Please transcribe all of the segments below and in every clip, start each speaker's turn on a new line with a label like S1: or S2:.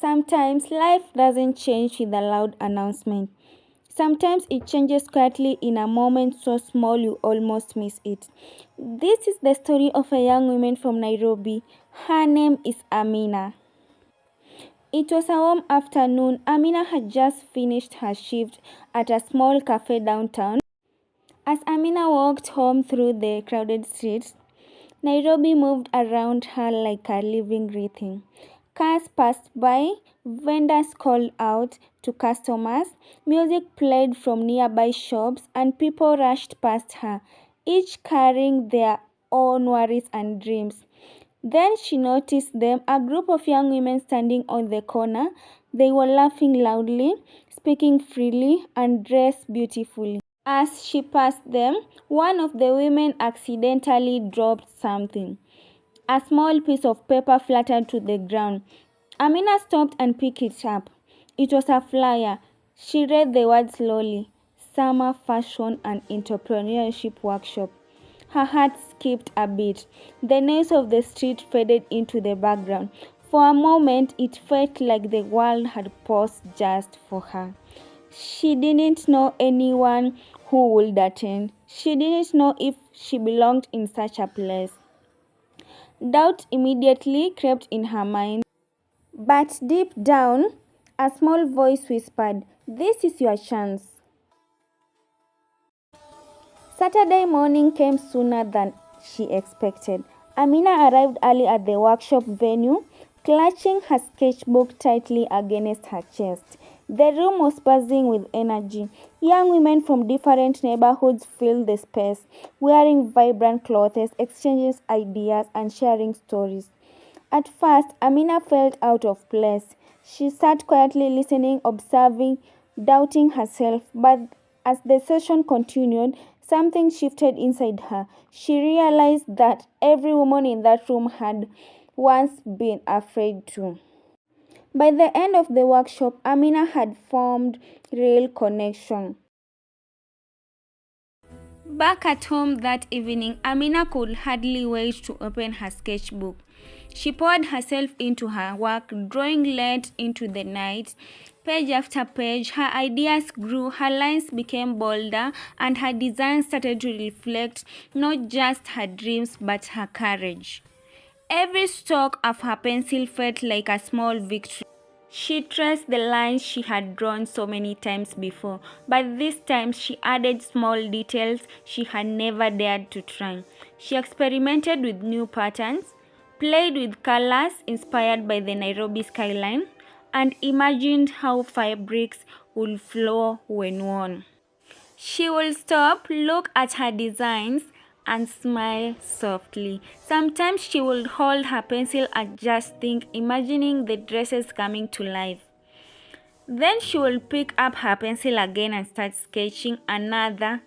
S1: Sometimes life doesn't change with a loud announcement. Sometimes it changes quietly in a moment so small you almost miss it. This is the story of a young woman from Nairobi. Her name is Amina. It was a warm afternoon. Amina had just finished her shift at a small cafe downtown. As Amina walked home through the crowded streets, Nairobi moved around her like a living rhythm. Cars passed by, vendors called out to customers, music played from nearby shops, and people rushed past her, each carrying their own worries and dreams. Then she noticed them, a group of young women standing on the corner. They were laughing loudly, speaking freely, and dressed beautifully. As she passed them, one of the women accidentally dropped something. A small piece of paper fluttered to the ground. Amina stopped and picked it up. It was a flyer. She read the words slowly: Summer Fashion and Entrepreneurship Workshop. Her heart skipped a beat. The noise of the street faded into the background. For a moment, it felt like the world had paused just for her. She didn't know anyone who would attend. She didn't know if she belonged in such a place. Doubt immediately crept in her mind, but deep down, a small voice whispered, "This is your chance." Saturday morning came sooner than she expected. Amina arrived early at the workshop venue, clutching her sketchbook tightly against her chest. The room was buzzing with energy. Young women from different neighborhoods filled the space, wearing vibrant clothes, exchanging ideas, and sharing stories. At first, Amina felt out of place. She sat quietly listening, observing, doubting herself. But as the session continued, something shifted inside her. She realized that every woman in that room had once been afraid too. By the end of the workshop, Amina had formed real connection. Back at home that evening, Amina could hardly wait to open her sketchbook. She poured herself into her work, drawing late into the night. Page after page, her ideas grew, her lines became bolder, and her design started to reflect not just her dreams but her courage. Every stroke of her pencil felt like a small victory. She traced the lines she had drawn so many times before, but this time she added small details she had never dared to try. She experimented with new patterns, played with colors inspired by the Nairobi skyline, and imagined how fabrics would flow when worn. She will stop, look at her designs, and smile softly. Sometimes she would hold her pencil and just think, imagining the dresses coming to life. Then she will pick up her pencil again and start sketching another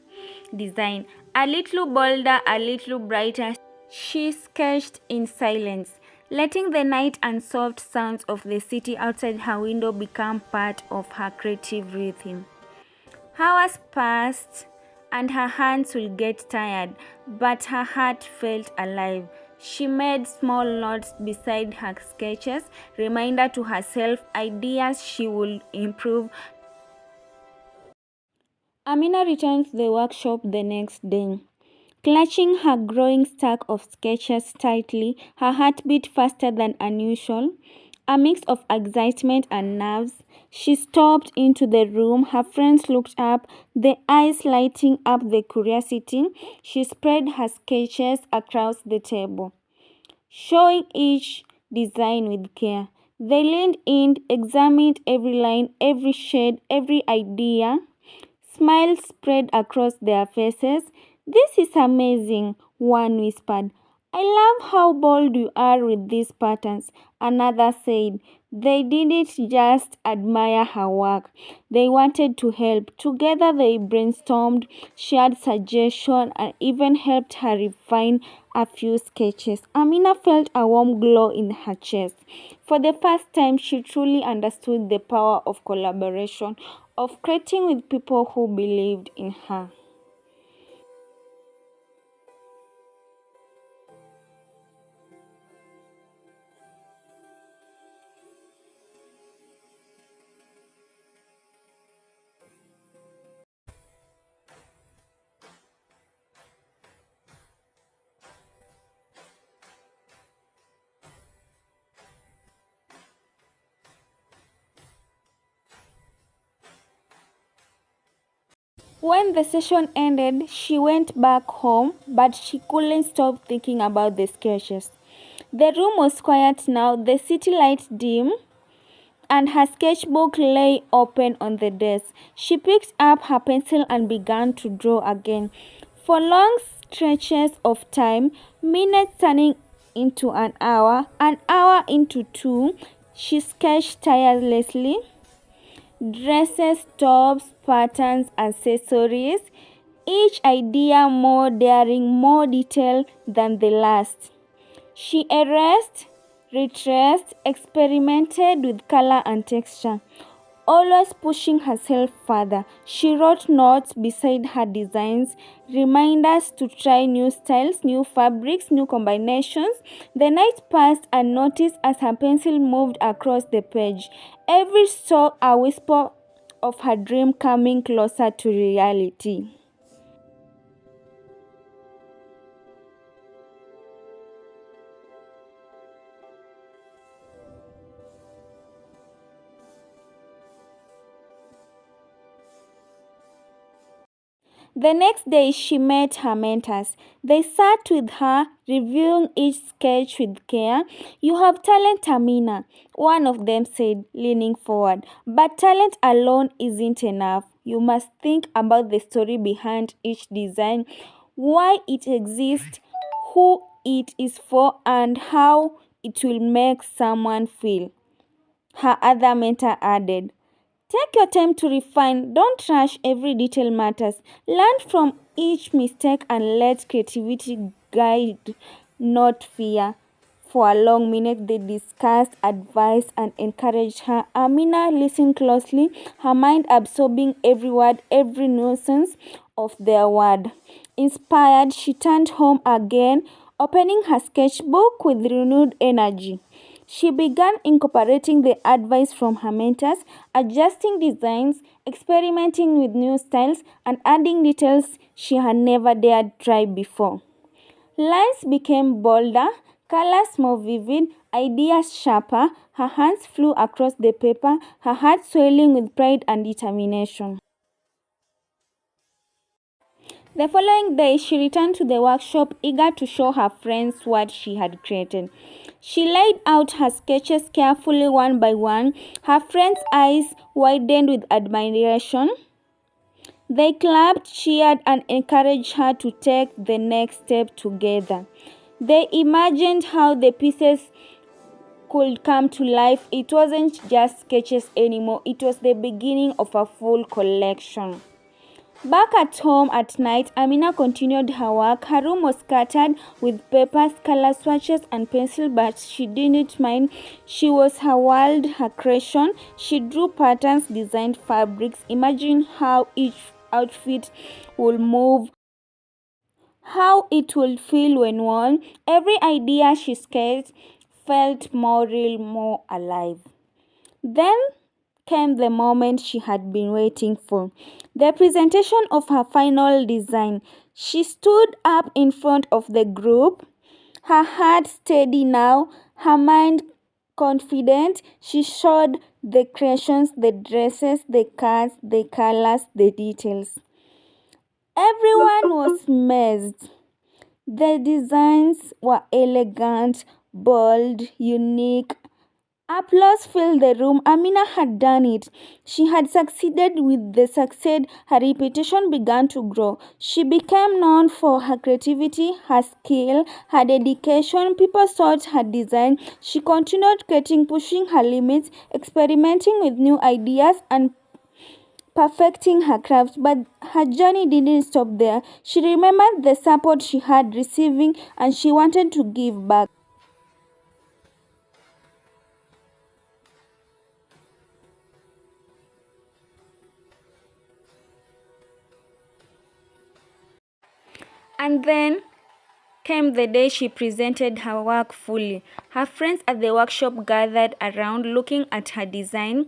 S1: design. A little bolder, a little brighter. She sketched in silence, letting the night and soft sounds of the city outside her window become part of her creative rhythm. Hours passed, and her hands would get tired, but her heart felt alive. She made small notes beside her sketches, reminder to herself, ideas she would improve. Amina returned to the workshop the next day. Clutching her growing stack of sketches tightly, her heart beat faster than unusual. A mix of excitement and nerves, she stepped into the room. Her friends looked up, their eyes lighting up with curiosity. She spread her sketches across the table, showing each design with care. They leaned in, examined every line, every shade, every idea. Smiles spread across their faces. "This is amazing," one whispered. "I love how bold you are with these patterns," another said. They didn't just admire her work, they wanted to help. Together they brainstormed, shared suggestions, and even helped her refine a few sketches. Amina felt a warm glow in her chest. For the first time, she truly understood the power of collaboration, of creating with people who believed in her. When the session ended, she went back home, but she couldn't stop thinking about the sketches. The room was quiet now, the city light dim, and her sketchbook lay open on the desk. She picked up her pencil and began to draw again. For long stretches of time, minutes turning into an hour into two, she sketched tirelessly. Dresses, tops, patterns, accessories, each idea more daring, more detailed than the last. She erased, retraced, experimented with color and texture, always pushing herself further. She wrote notes beside her designs, reminders to try new styles, new fabrics, new combinations. The night passed unnoticed as her pencil moved across the page. Every stroke a whisper of her dream coming closer to reality. The next day, she met her mentors. They sat with her, reviewing each sketch with care. You have talent, Amina, one of them said, leaning forward. But talent alone isn't enough. You must think about the story behind each design, why it exists, who it is for, and how it will make someone feel. Her other mentor added. Take your time to refine. Don't rush, every detail matters. Learn from each mistake and let creativity guide, not fear. For a long minute, they discussed, advised, and encouraged her. Amina listened closely, her mind absorbing every word, every nuisance of their word. Inspired, she turned home again, opening her sketchbook with renewed energy. She began incorporating the advice from her mentors, adjusting designs, experimenting with new styles, and adding details she had never dared try before. Lines became bolder, colors more vivid, ideas sharper. Her hands flew across the paper, her heart swelling with pride and determination. The following day, she returned to the workshop, eager to show her friends what she had created. She laid out her sketches carefully one by one. Her friends' eyes widened with admiration. They clapped, cheered, and encouraged her to take the next step together. They imagined how the pieces could come to life. It wasn't just sketches anymore, it was the beginning of a full collection. Back at home at night, Amina continued her work. Her room was scattered with papers, color swatches, and pencil, but she didn't mind. She was her world, her creation. She drew patterns, designed fabrics, imagined how each outfit would move, how it would feel when worn. Every idea she sketched felt more real, more alive. Then came the moment she had been waiting for, the presentation of her final design. She stood up in front of the group, her heart steady now, her mind confident. She showed the creations, the dresses, the cuts, the colors, the details. Everyone was amazed. The designs were elegant, bold, unique. Applause filled the room. Amina had done it. She had succeeded. With the success, her reputation began to grow. She became known for her creativity, her skill, her dedication. People sought her design. She continued creating, pushing her limits, experimenting with new ideas, and perfecting her craft. But her journey didn't stop there. She remembered the support she had receiving and she wanted to give back. And then came the day she presented her work fully. Her friends at the workshop gathered around looking at her design.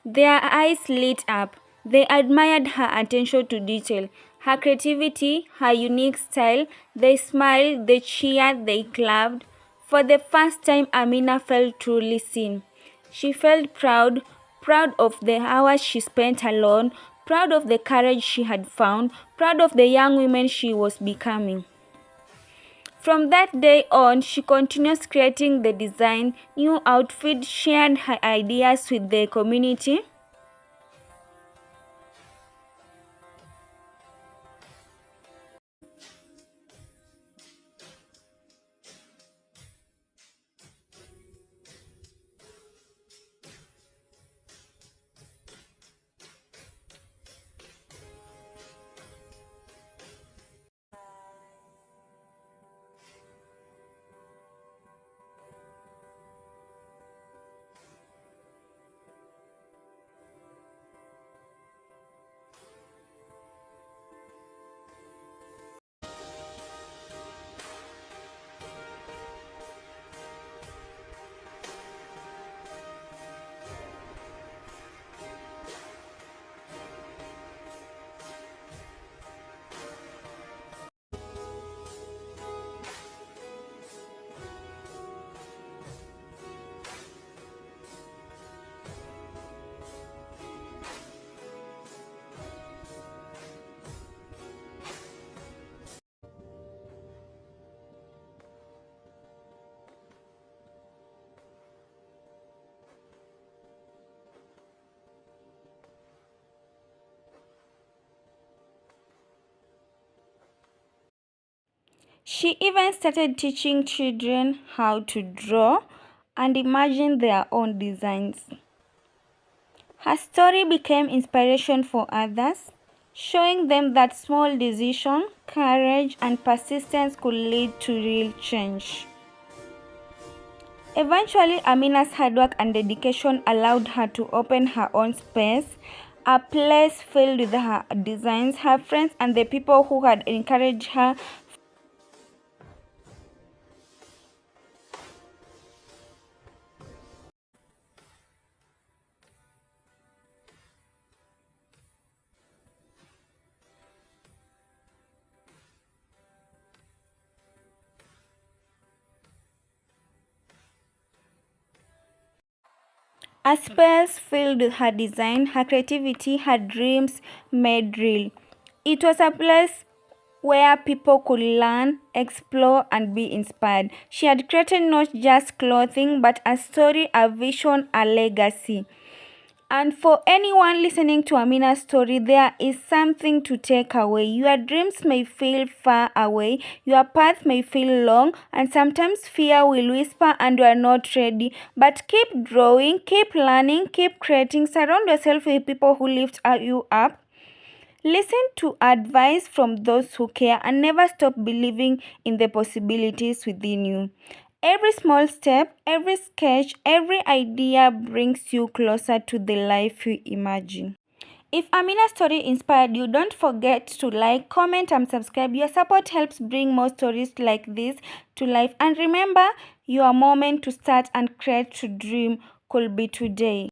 S1: Their eyes lit up. They admired her attention to detail, her creativity, her unique style. They smiled, they cheered, they clapped. For the first time, Amina felt truly seen. She felt proud, proud of the hours she spent alone, proud of the courage she had found, proud of the young woman she was becoming. From that day on, she continues creating the design, new outfits, shared her ideas with the community. She even started teaching children how to draw and imagine their own designs. Her story became inspiration for others, showing them that small decision, courage, and persistence could lead to real change. Eventually, Amina's hard work and dedication allowed her to open her own space, a place filled with her designs, her friends, and the people who had encouraged her. A space filled with her design, her creativity, her dreams made real. It was a place where people could learn, explore, and be inspired. She had created not just clothing, but a story, a vision, a legacy. And for anyone listening to Amina's story, there is something to take away. Your dreams may feel far away, your path may feel long, and sometimes fear will whisper and you are not ready. But keep growing, keep learning, keep creating. Surround yourself with people who lift you up. Listen to advice from those who care and never stop believing in the possibilities within you. Every small step, every sketch, every idea brings you closer to the life you imagine. If Amina's story inspired you, don't forget to like, comment, and subscribe. Your support helps bring more stories like this to life. And remember, your moment to start and create to dream could be today.